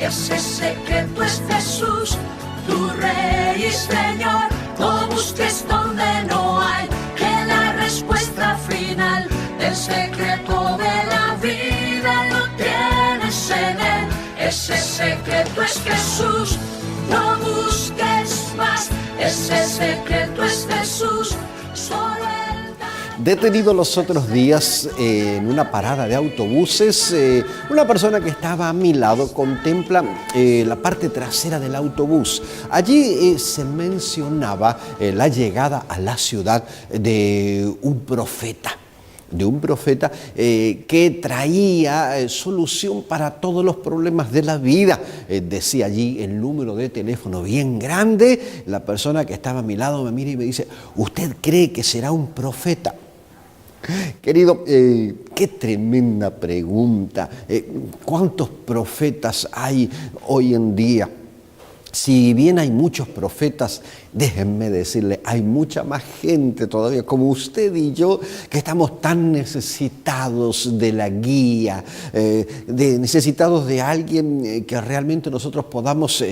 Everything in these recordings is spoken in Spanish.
ese secreto es Jesús, tu Rey y Señor. No busques donde no hay, que la respuesta final del secreto de la vida lo tienes en Él. Ese secreto es Jesús, no busques más, ese secreto es Jesús, solo Él da. Detenido los otros días en una parada de autobuses, una persona que estaba a mi lado contempla la parte trasera del autobús. Allí se mencionaba la llegada a la ciudad de un profeta. Que traía solución para todos los problemas de la vida. Decía allí el número de teléfono bien grande. La persona que estaba a mi lado me mira y me dice: ¿usted cree que será un profeta? Querido, qué tremenda pregunta. ¿Cuántos profetas hay hoy en día? Si bien hay muchos profetas, déjenme decirle, hay mucha más gente todavía como usted y yo que estamos tan necesitados de la guía, necesitados de alguien que realmente nosotros podamos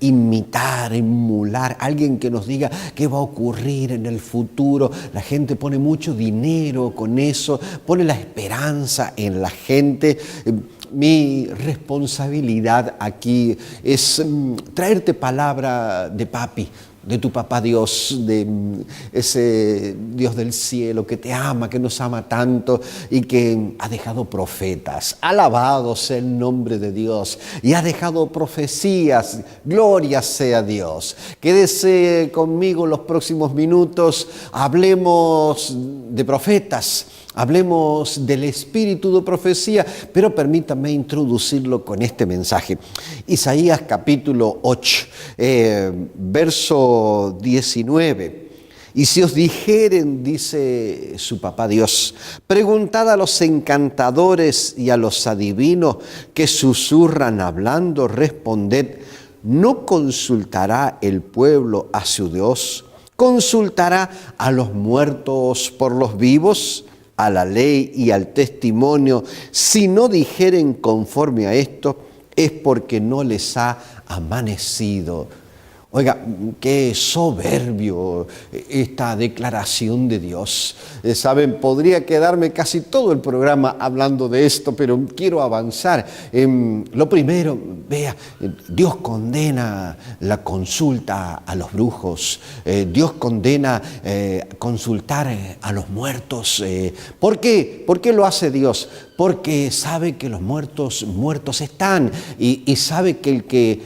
imitar, emular, alguien que nos diga qué va a ocurrir en el futuro. La gente pone mucho dinero con eso, pone la esperanza en la gente. Mi responsabilidad aquí es traerte palabra de papi, de tu papá Dios, de ese Dios del cielo que te ama, que nos ama tanto y que ha dejado profetas. Alabado sea el nombre de Dios. Y ha dejado profecías. Gloria sea Dios. Quédese conmigo los próximos minutos. Hablemos de profetas. Hablemos del espíritu de profecía, pero permítame introducirlo con este mensaje. Isaías capítulo 8, verso 19. Y si os dijeren, dice su papá Dios, preguntad a los encantadores y a los adivinos que susurran hablando, responded, ¿no consultará el pueblo a su Dios? ¿Consultará a los muertos por los vivos? A la ley y al testimonio, si no dijeren conforme a esto, es porque no les ha amanecido. Oiga, qué soberbio esta declaración de Dios. Saben, podría quedarme casi todo el programa hablando de esto, pero quiero avanzar. Lo primero, vea, Dios condena la consulta a los brujos. Dios condena consultar a los muertos. ¿Por qué? ¿Por qué lo hace Dios? Porque sabe que los muertos están y sabe que el que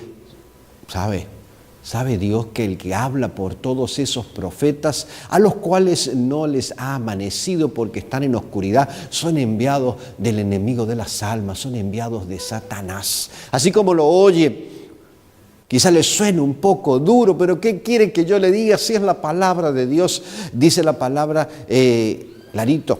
¿Sabe Dios que el que habla por todos esos profetas, a los cuales no les ha amanecido porque están en oscuridad, son enviados del enemigo de las almas, son enviados de Satanás? Así como lo oye, quizá le suene un poco duro, pero ¿qué quiere que yo le diga si es la palabra de Dios? Dice la palabra clarito,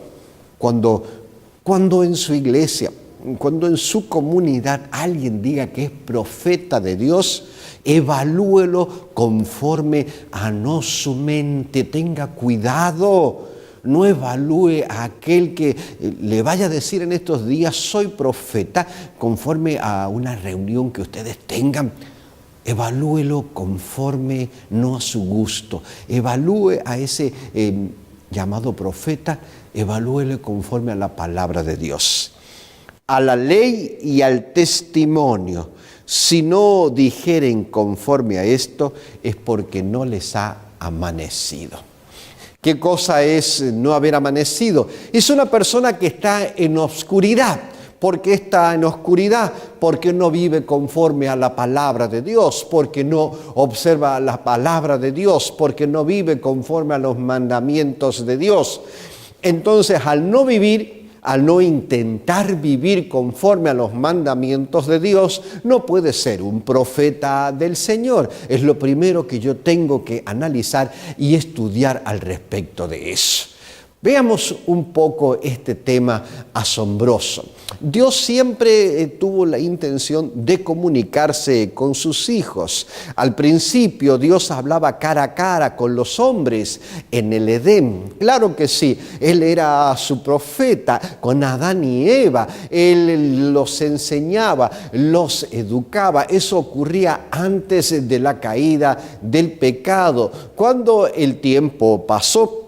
cuando en su iglesia, cuando en su comunidad alguien diga que es profeta de Dios, evalúelo conforme a no su mente. Tenga cuidado. No evalúe a aquel que le vaya a decir en estos días, soy profeta, conforme a una reunión que ustedes tengan. Evalúelo conforme no a su gusto. Evalúe a ese llamado profeta, evalúelo conforme a la palabra de Dios. A la ley y al testimonio. Si no dijeren conforme a esto, es porque no les ha amanecido. ¿Qué cosa es no haber amanecido? Es una persona que está en oscuridad. ¿Por qué está en oscuridad? Porque no vive conforme a la palabra de Dios, porque no observa la palabra de Dios, porque no vive conforme a los mandamientos de Dios. Entonces, al no intentar vivir conforme a los mandamientos de Dios, no puede ser un profeta del Señor. Es lo primero que yo tengo que analizar y estudiar al respecto de eso. Veamos un poco este tema asombroso. Dios siempre tuvo la intención de comunicarse con sus hijos. Al principio Dios hablaba cara a cara con los hombres en el Edén. Claro que sí, Él era su profeta con Adán y Eva. Él los enseñaba, los educaba. Eso ocurría antes de la caída del pecado. Cuando el tiempo pasó,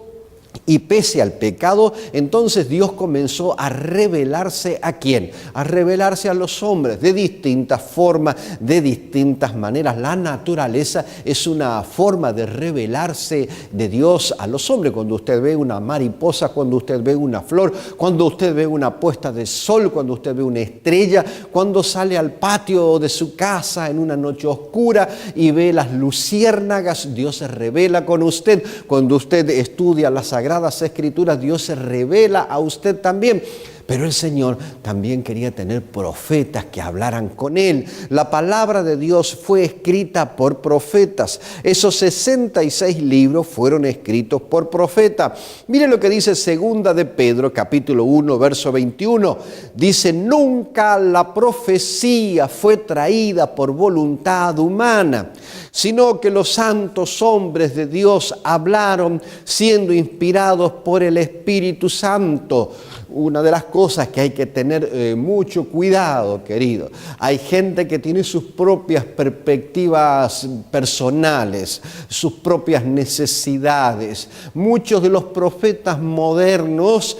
y pese al pecado, entonces Dios comenzó a revelarse ¿a quién? A revelarse a los hombres de distintas formas, de distintas maneras. La naturaleza es una forma de revelarse de Dios a los hombres. Cuando usted ve una mariposa, cuando usted ve una flor, cuando usted ve una puesta de sol, cuando usted ve una estrella, cuando sale al patio de su casa en una noche oscura y ve las luciérnagas, Dios se revela con usted. Cuando usted estudia las Sagradas Escrituras, Dios se revela a usted también. Pero el Señor también quería tener profetas que hablaran con Él. La palabra de Dios fue escrita por profetas. Esos 66 libros fueron escritos por profetas. Mire lo que dice Segunda de Pedro, capítulo 1, verso 21. Dice, nunca la profecía fue traída por voluntad humana, sino que los santos hombres de Dios hablaron siendo inspirados por el Espíritu Santo. Una de las cosas que hay que tener mucho cuidado, querido. Hay gente que tiene sus propias perspectivas personales, sus propias necesidades. Muchos de los profetas modernos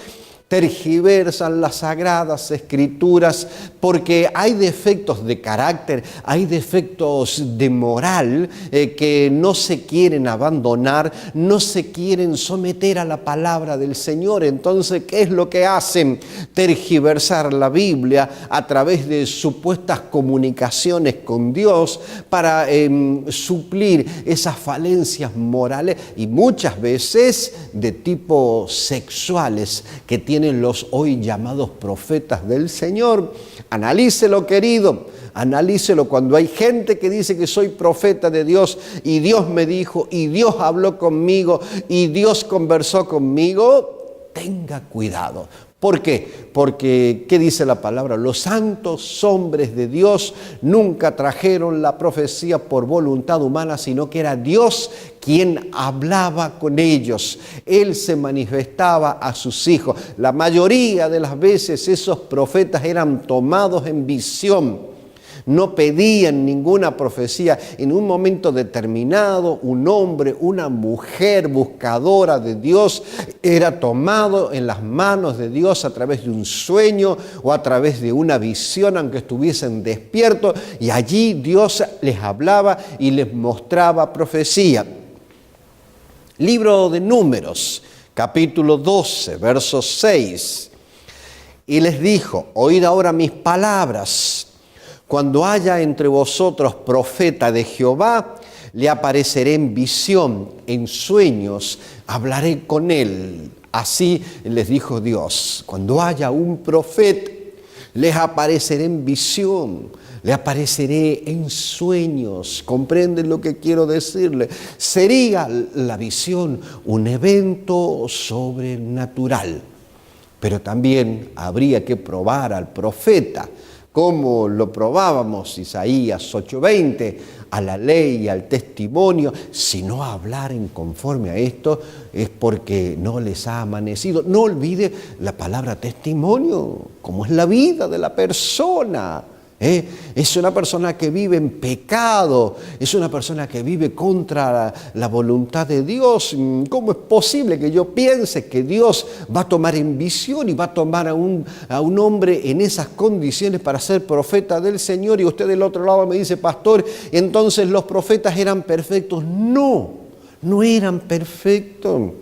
tergiversan las Sagradas Escrituras porque hay defectos de carácter, hay defectos de moral que no se quieren abandonar, no se quieren someter a la palabra del Señor. Entonces, ¿qué es lo que hacen? Tergiversar la Biblia a través de supuestas comunicaciones con Dios para suplir esas falencias morales y muchas veces de tipo sexuales que tienen los hoy llamados profetas del Señor. Analícelo, querido, analícelo. Cuando hay gente que dice que soy profeta de Dios y Dios me dijo y Dios habló conmigo y Dios conversó conmigo, tenga cuidado. ¿Por qué? Porque, ¿qué dice la palabra? Los santos hombres de Dios nunca trajeron la profecía por voluntad humana, sino que era Dios quien hablaba con ellos. Él se manifestaba a sus hijos. La mayoría de las veces esos profetas eran tomados en visión. No pedían ninguna profecía. En un momento determinado, un hombre, una mujer buscadora de Dios era tomado en las manos de Dios a través de un sueño o a través de una visión, aunque estuviesen despiertos, y allí Dios les hablaba y les mostraba profecía. Libro de Números, capítulo 12, verso 6. Y les dijo, oíd ahora mis palabras. Cuando haya entre vosotros profeta de Jehová, le apareceré en visión, en sueños, hablaré con él. Así les dijo Dios, cuando haya un profeta, les apareceré en visión, le apareceré en sueños. ¿Comprenden lo que quiero decirle? Sería la visión un evento sobrenatural, pero también habría que probar al profeta. ¿Cómo lo probábamos? Isaías 8:20, a la ley y al testimonio. Si no hablaren conforme a esto, es porque no les ha amanecido. No olvide la palabra testimonio, como es la vida de la persona. Es una persona que vive en pecado, es una persona que vive contra la voluntad de Dios. ¿Cómo es posible que yo piense que Dios va a tomar en visión y va a tomar a un hombre en esas condiciones para ser profeta del Señor? Y usted del otro lado me dice, pastor, entonces los profetas eran perfectos. No eran perfectos,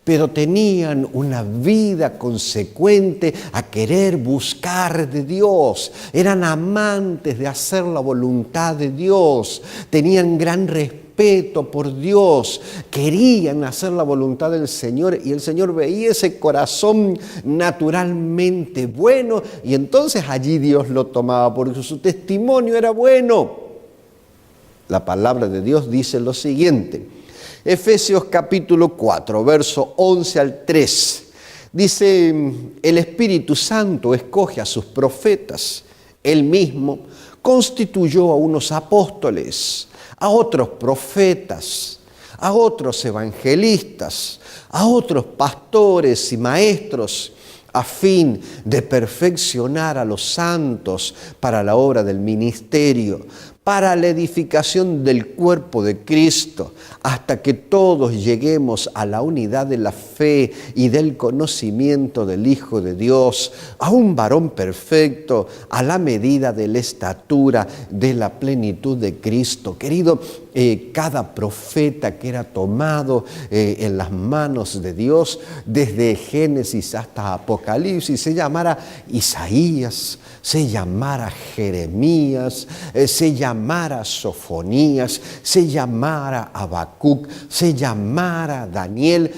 pero tenían una vida consecuente a querer buscar de Dios. Eran amantes de hacer la voluntad de Dios. Tenían gran respeto por Dios. Querían hacer la voluntad del Señor y el Señor veía ese corazón naturalmente bueno y entonces allí Dios lo tomaba porque su testimonio era bueno. La palabra de Dios dice lo siguiente. Efesios capítulo 4, verso 11 al 3. Dice, el Espíritu Santo escoge a sus profetas. Él mismo constituyó a unos apóstoles, a otros profetas, a otros evangelistas, a otros pastores y maestros, a fin de perfeccionar a los santos para la obra del ministerio, para la edificación del cuerpo de Cristo, hasta que todos lleguemos a la unidad de la fe y del conocimiento del Hijo de Dios, a un varón perfecto, a la medida de la estatura de la plenitud de Cristo. Querido, cada profeta que era tomado en las manos de Dios, desde Génesis hasta Apocalipsis, se llamara Isaías, se llamara Jeremías, se llamara Sofonías, se llamara Habacuc, se llamara Daniel,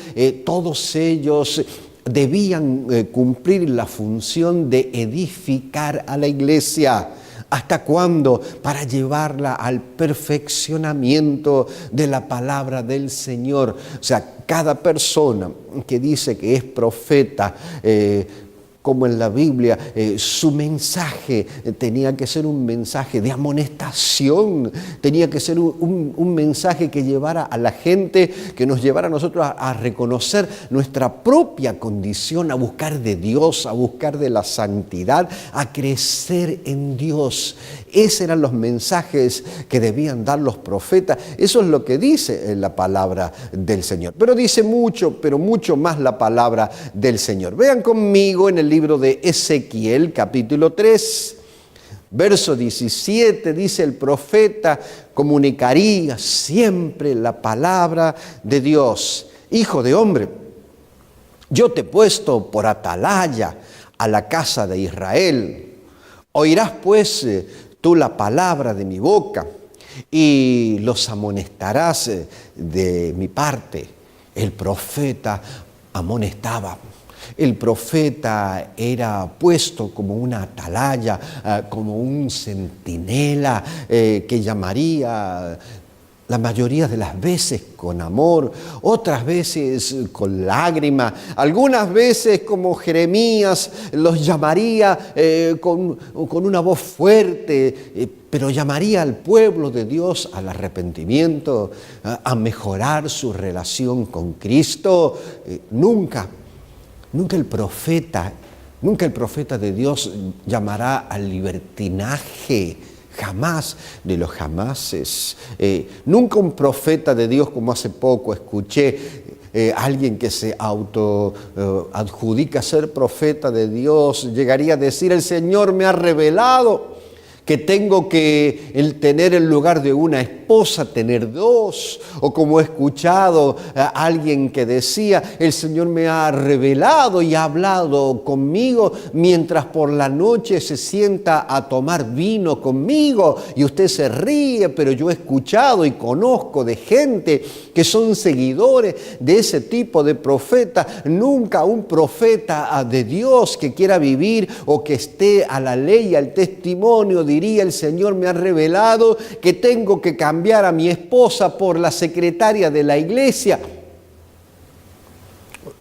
todos ellos debían cumplir la función de edificar a la iglesia. ¿Hasta cuándo? Para llevarla al perfeccionamiento de la palabra del Señor. O sea, cada persona que dice que es profeta, como en la Biblia, su mensaje tenía que ser un mensaje de amonestación, tenía que ser un mensaje que llevara a la gente, que nos llevara a nosotros a reconocer nuestra propia condición, a buscar de Dios, a buscar de la santidad, a crecer en Dios. Esos eran los mensajes que debían dar los profetas. Eso es lo que dice la palabra del Señor. Pero dice mucho, pero mucho más la palabra del Señor. Vean conmigo en el libro de Ezequiel, capítulo 3, verso 17, dice: el profeta comunicaría siempre la palabra de Dios. Hijo de hombre, yo te he puesto por atalaya a la casa de Israel. Oirás pues tú la palabra de mi boca y los amonestarás de mi parte. El profeta amonestaba. El profeta era puesto como una atalaya, como un centinela que llamaría la mayoría de las veces con amor, otras veces con lágrima, algunas veces como Jeremías los llamaría con una voz fuerte, pero llamaría al pueblo de Dios al arrepentimiento, a mejorar su relación con Cristo. Nunca el profeta de Dios llamará al libertinaje, jamás de los jamases. Nunca un profeta de Dios, como hace poco escuché, alguien que se adjudica ser profeta de Dios, llegaría a decir: el Señor me ha revelado que tengo que tener en lugar de una esposa, tener dos. O como he escuchado a alguien que decía: el Señor me ha revelado y ha hablado conmigo mientras por la noche se sienta a tomar vino conmigo. Y usted se ríe, pero yo he escuchado y conozco de gente que son seguidores de ese tipo de profeta. Nunca un profeta de Dios que quiera vivir o que esté a la ley, al testimonio, diría: el Señor me ha revelado que tengo que cambiar a mi esposa por la secretaria de la iglesia.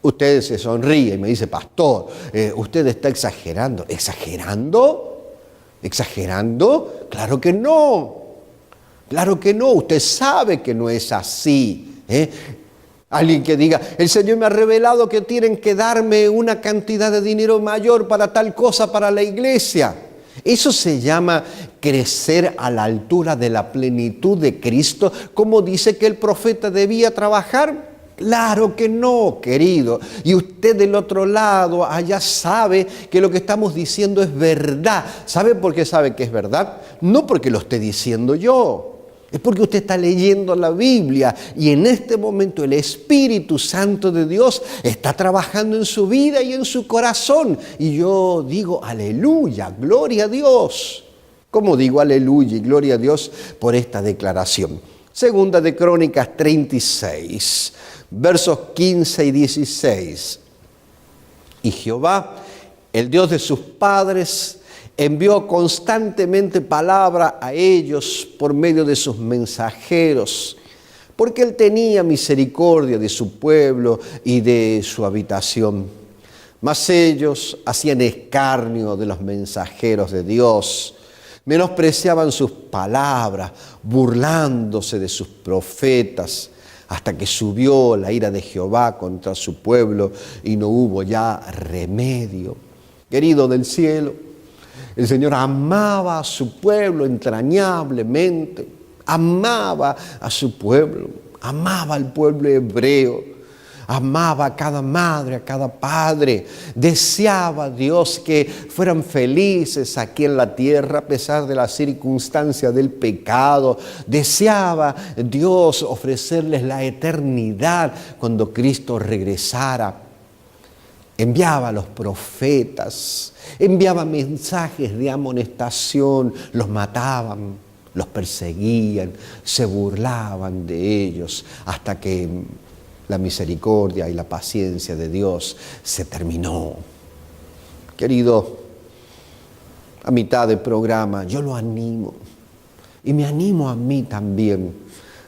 Usted se sonríe y me dice: pastor, usted está exagerando. ¿Exagerando? ¿Exagerando? Claro que no. Claro que no. Usted sabe que no es así. Alguien que diga: el Señor me ha revelado que tienen que darme una cantidad de dinero mayor para tal cosa, para la iglesia. Eso se llama crecer a la altura de la plenitud de Cristo, como dice que el profeta debía trabajar. Claro que no, querido. Y usted del otro lado, allá, sabe que lo que estamos diciendo es verdad. ¿Sabe por qué sabe que es verdad? No porque lo esté diciendo yo. Es porque usted está leyendo la Biblia y en este momento el Espíritu Santo de Dios está trabajando en su vida y en su corazón. Y yo digo: aleluya, gloria a Dios. ¿Cómo digo aleluya y gloria a Dios por esta declaración? Segunda de Crónicas 36, versos 15 y 16. Y Jehová, el Dios de sus padres, envió constantemente palabra a ellos por medio de sus mensajeros, porque Él tenía misericordia de su pueblo y de su habitación. Mas ellos hacían escarnio de los mensajeros de Dios, menospreciaban sus palabras, burlándose de sus profetas, hasta que subió la ira de Jehová contra su pueblo y no hubo ya remedio. Querido del cielo, el Señor amaba a su pueblo entrañablemente, amaba a su pueblo, amaba al pueblo hebreo. Amaba a cada madre, a cada padre. Deseaba a Dios que fueran felices aquí en la tierra a pesar de las circunstancias del pecado. Deseaba Dios ofrecerles la eternidad cuando Cristo regresara. Enviaba a los profetas, enviaba mensajes de amonestación, los mataban, los perseguían, se burlaban de ellos hasta que la misericordia y la paciencia de Dios se terminó. Querido, a mitad del programa yo lo animo y me animo a mí también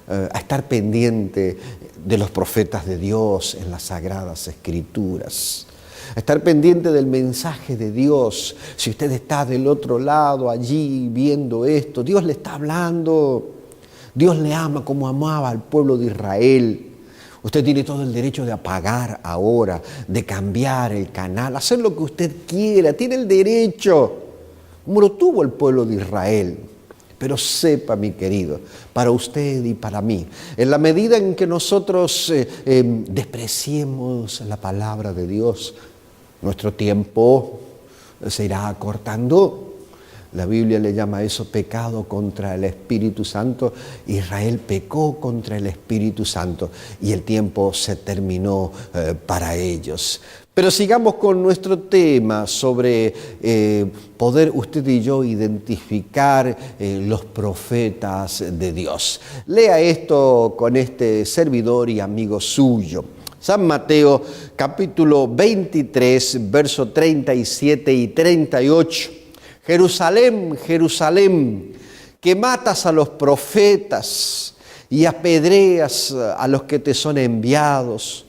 a estar pendiente de los profetas de Dios en las Sagradas Escrituras. A estar pendiente del mensaje de Dios. Si usted está del otro lado allí viendo esto, Dios le está hablando. Dios le ama como amaba al pueblo de Israel. Usted tiene todo el derecho de apagar ahora, de cambiar el canal, hacer lo que usted quiera, tiene el derecho, como lo tuvo el pueblo de Israel. Pero sepa, mi querido, para usted y para mí, en la medida en que nosotros despreciemos la palabra de Dios, nuestro tiempo se irá acortando. La Biblia le llama a eso pecado contra el Espíritu Santo. Israel pecó contra el Espíritu Santo y el tiempo se terminó para ellos. Pero sigamos con nuestro tema sobre poder usted y yo identificar los profetas de Dios. Lea esto con este servidor y amigo suyo. San Mateo capítulo 23, versos 37 y 38. Jerusalén, Jerusalén, que matas a los profetas y apedreas a los que te son enviados.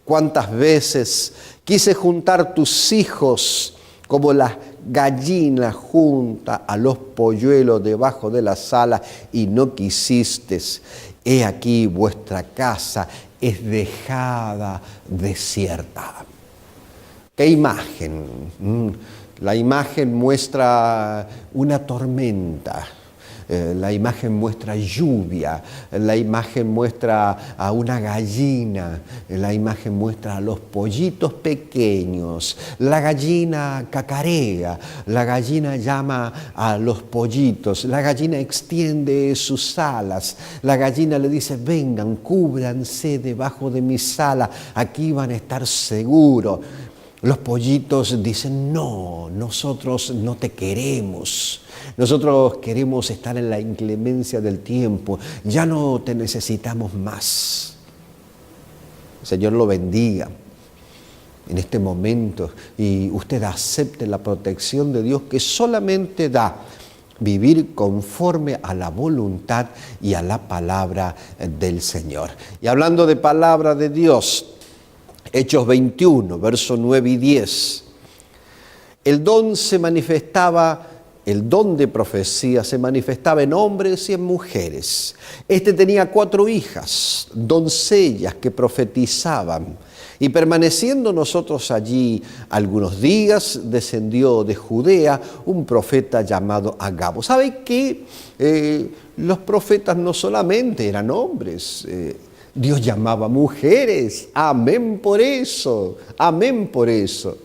Cuántas veces quise juntar tus hijos como las gallinas junta a los polluelos debajo de las alas y no quisiste. He aquí vuestra casa es dejada desierta. ¿Qué imagen? La imagen muestra una tormenta, la imagen muestra lluvia, la imagen muestra a una gallina, la imagen muestra a los pollitos pequeños, la gallina cacarea, la gallina llama a los pollitos, la gallina extiende sus alas, la gallina le dice: vengan, cúbranse debajo de mis alas, aquí van a estar seguros. Los pollitos dicen: no, nosotros no te queremos. Nosotros queremos estar en la inclemencia del tiempo. Ya no te necesitamos más. El Señor lo bendiga en este momento y usted acepte la protección de Dios que solamente da vivir conforme a la voluntad y a la palabra del Señor. Y hablando de palabra de Dios, Hechos 21, versos 9 y 10. El don de profecía se manifestaba en hombres y en mujeres. Este tenía 4 hijas, doncellas que profetizaban. Y permaneciendo nosotros allí algunos días, descendió de Judea un profeta llamado Agabo. ¿Sabe qué? Los profetas no solamente eran hombres, Dios llamaba mujeres. Amén por eso, amén por eso.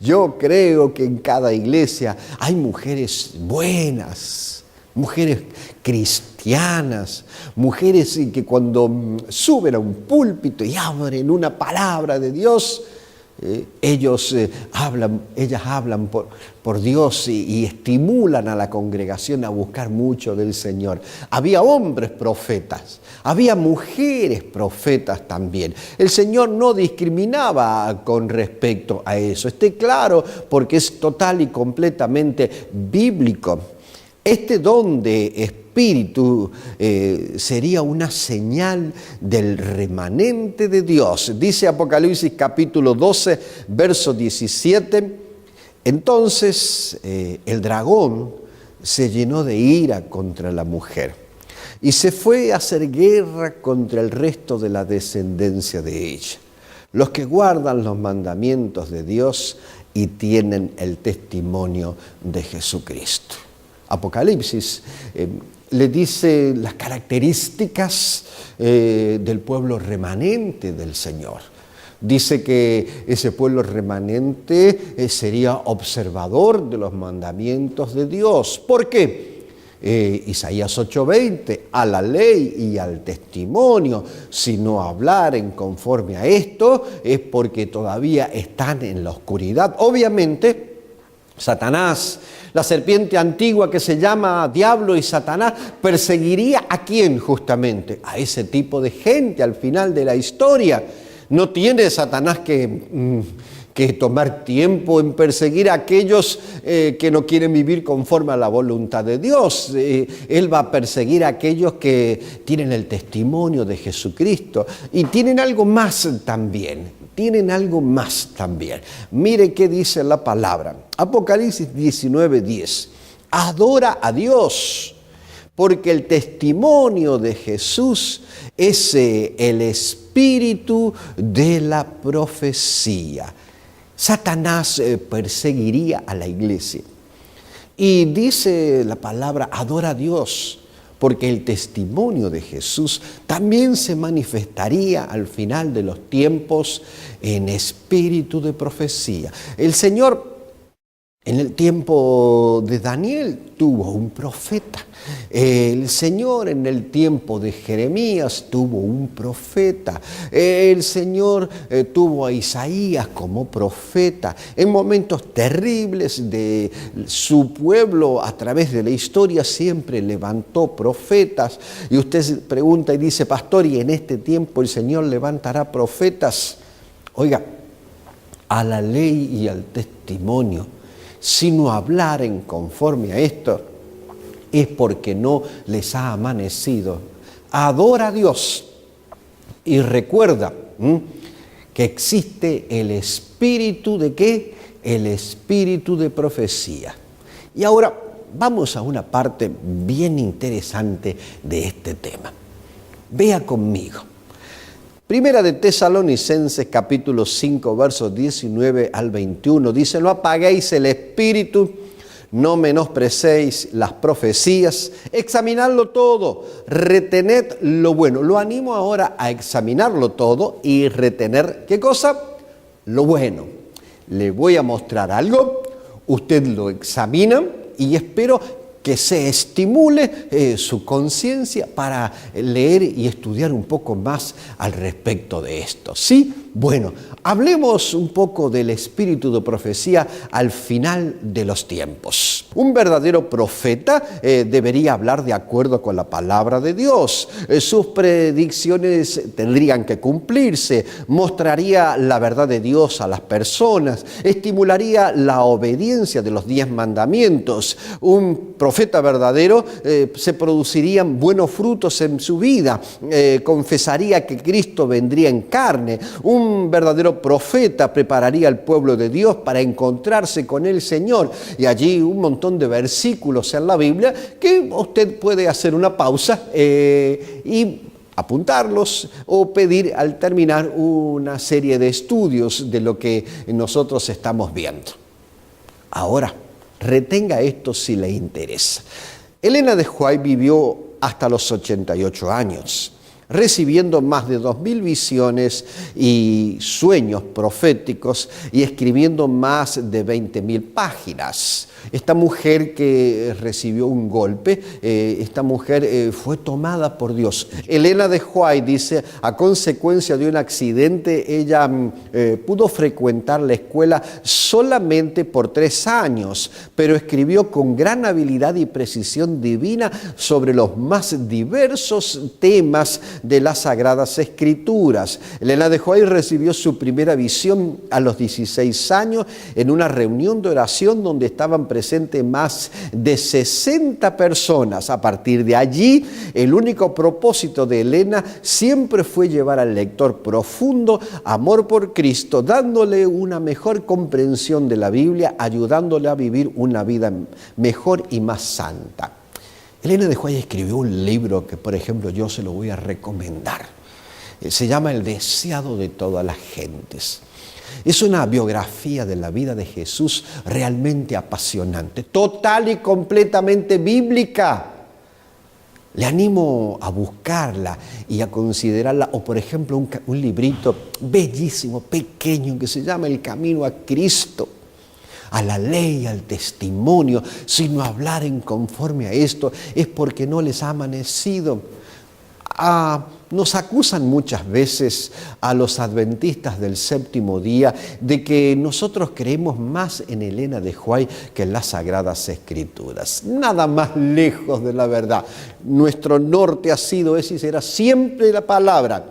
Yo creo que en cada iglesia hay mujeres buenas, mujeres cristianas, mujeres que cuando suben a un púlpito y abren una palabra de Dios, ellas hablan por Dios y estimulan a la congregación a buscar mucho del Señor. Había hombres profetas, había mujeres profetas también. El Señor no discriminaba con respecto a eso. Esté claro, porque es total y completamente bíblico. Este don de espíritu sería una señal del remanente de Dios. Dice Apocalipsis capítulo 12, verso 17, entonces el dragón se llenó de ira contra la mujer y se fue a hacer guerra contra el resto de la descendencia de ella, los que guardan los mandamientos de Dios y tienen el testimonio de Jesucristo. Apocalipsis le dice las características del pueblo remanente del Señor. Dice que ese pueblo remanente sería observador de los mandamientos de Dios. ¿Por qué? Isaías 8:20, a la ley y al testimonio, si no hablaren conforme a esto, es porque todavía están en la oscuridad. Obviamente, Satanás, la serpiente antigua que se llama Diablo y Satanás, perseguiría ¿a quién justamente? A ese tipo de gente al final de la historia. No tiene Satanás que tomar tiempo en perseguir a aquellos que no quieren vivir conforme a la voluntad de Dios. Él va a perseguir a aquellos que tienen el testimonio de Jesucristo y tienen algo más también. Mire qué dice la palabra. Apocalipsis 19:10. Adora a Dios, porque el testimonio de Jesús es el espíritu de la profecía. Satanás perseguiría a la iglesia. Y dice la palabra, adora a Dios, porque el testimonio de Jesús también se manifestaría al final de los tiempos en espíritu de profecía. El Señor, en el tiempo de Daniel, tuvo un profeta. El Señor en el tiempo de Jeremías tuvo un profeta. El Señor tuvo a Isaías como profeta. En momentos terribles de su pueblo a través de la historia siempre levantó profetas. Y usted se pregunta y dice, pastor, ¿y en este tiempo el Señor levantará profetas? Oiga, a la ley y al testimonio, si no hablaren conforme a esto, es porque no les ha amanecido. Adora a Dios y recuerda que existe el espíritu de ¿qué? El espíritu de profecía. Y ahora vamos a una parte bien interesante de este tema. Vea conmigo. Primera de Tesalonicenses capítulo 5 versos 19 al 21 dice, no apaguéis el espíritu, no menosprecéis las profecías, examinadlo todo, retened lo bueno. Lo animo ahora a examinarlo todo y retener, ¿qué cosa? Lo bueno. Le voy a mostrar algo, usted lo examina y espero que se estimule su conciencia para leer y estudiar un poco más al respecto de esto. ¿Sí? Bueno, hablemos un poco del espíritu de profecía al final de los tiempos. Un verdadero profeta debería hablar de acuerdo con la palabra de Dios. Sus predicciones tendrían que cumplirse, mostraría la verdad de Dios a las personas, estimularía la obediencia de los 10 mandamientos. Un profeta verdadero se producirían buenos frutos en su vida, confesaría que Cristo vendría en carne. Un verdadero profeta prepararía al pueblo de Dios para encontrarse con el Señor. Y allí un montón de versículos en la Biblia que usted puede hacer una pausa y apuntarlos o pedir al terminar una serie de estudios de lo que nosotros estamos viendo. Ahora, retenga esto si le interesa. Elena de White vivió hasta los 88 años. Recibiendo más de 2.000 visiones y sueños proféticos y escribiendo más de 20.000 páginas. Esta mujer que recibió un golpe, esta mujer fue tomada por Dios. Elena de White dice, a consecuencia de un accidente, ella pudo frecuentar la escuela solamente por 3 años, pero escribió con gran habilidad y precisión divina sobre los más diversos temas de las Sagradas Escrituras. Elena de White recibió su primera visión a los 16 años en una reunión de oración donde estaban presentes más de 60 personas. A partir de allí, el único propósito de Elena siempre fue llevar al lector profundo amor por Cristo, dándole una mejor comprensión de la Biblia, ayudándole a vivir una vida mejor y más santa. Elena de White escribió un libro que, por ejemplo, yo se lo voy a recomendar. Se llama El deseado de todas las gentes. Es una biografía de la vida de Jesús realmente apasionante, total y completamente bíblica. Le animo a buscarla y a considerarla, o por ejemplo un librito bellísimo, pequeño, que se llama El camino a Cristo, a la ley, al testimonio. Si no hablaren conforme a esto, es porque no les ha amanecido. Nos acusan muchas veces a los adventistas del séptimo día de que nosotros creemos más en Elena de White que en las Sagradas Escrituras. Nada más lejos de la verdad. Nuestro norte ha sido, es y será siempre la palabra.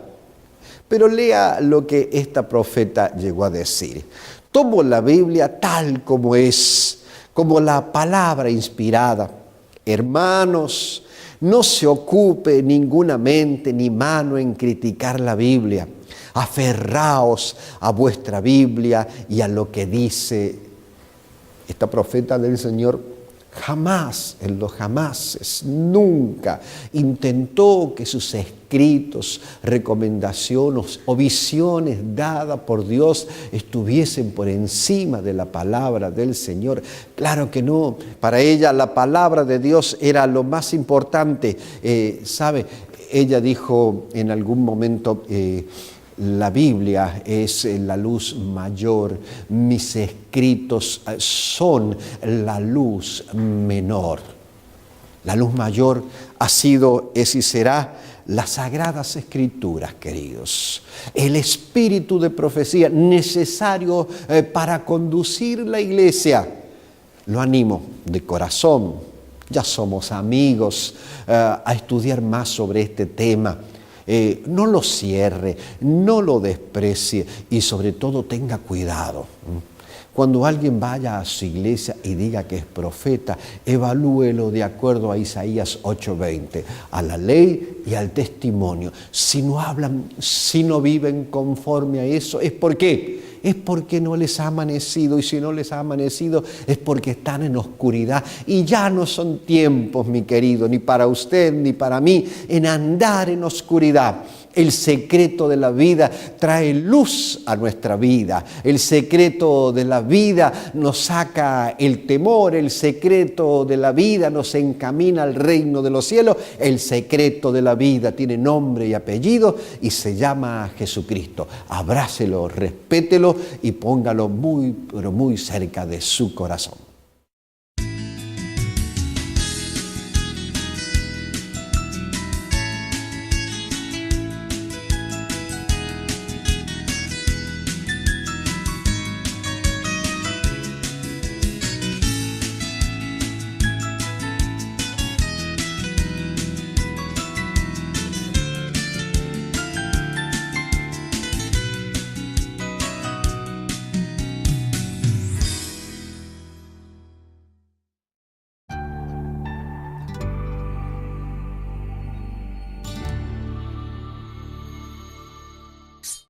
Pero lea lo que esta profeta llegó a decir. Tomo la Biblia tal como es, como la palabra inspirada. Hermanos, no se ocupe ninguna mente ni mano en criticar la Biblia. Aferraos a vuestra Biblia y a lo que dice esta profeta del Señor. Jamás, en los jamases, nunca intentó que sus escritos, recomendaciones o visiones dadas por Dios estuviesen por encima de la palabra del Señor. Claro que no. Para ella la palabra de Dios era lo más importante. ¿Sabe? Ella dijo en algún momento, la Biblia es la luz mayor, mis escritos son la luz menor. La luz mayor ha sido, es y será las Sagradas Escrituras, queridos. El espíritu de profecía necesario para conducir la iglesia. Lo animo de corazón, ya somos amigos, a estudiar más sobre este tema. No lo cierre, no lo desprecie y sobre todo tenga cuidado. Cuando alguien vaya a su iglesia y diga que es profeta, evalúelo de acuerdo a Isaías 8:20, a la ley y al testimonio. Si no hablan, si no viven conforme a eso, ¿es por qué? Es porque no les ha amanecido, y si no les ha amanecido es porque están en oscuridad. Y ya no son tiempos, mi querido, ni para usted ni para mí, en andar en oscuridad. El secreto de la vida trae luz a nuestra vida. El secreto de la vida nos saca el temor. El secreto de la vida nos encamina al reino de los cielos. El secreto de la vida tiene nombre y apellido y se llama Jesucristo. Abrácelo, respételo y póngalo muy, pero muy cerca de su corazón.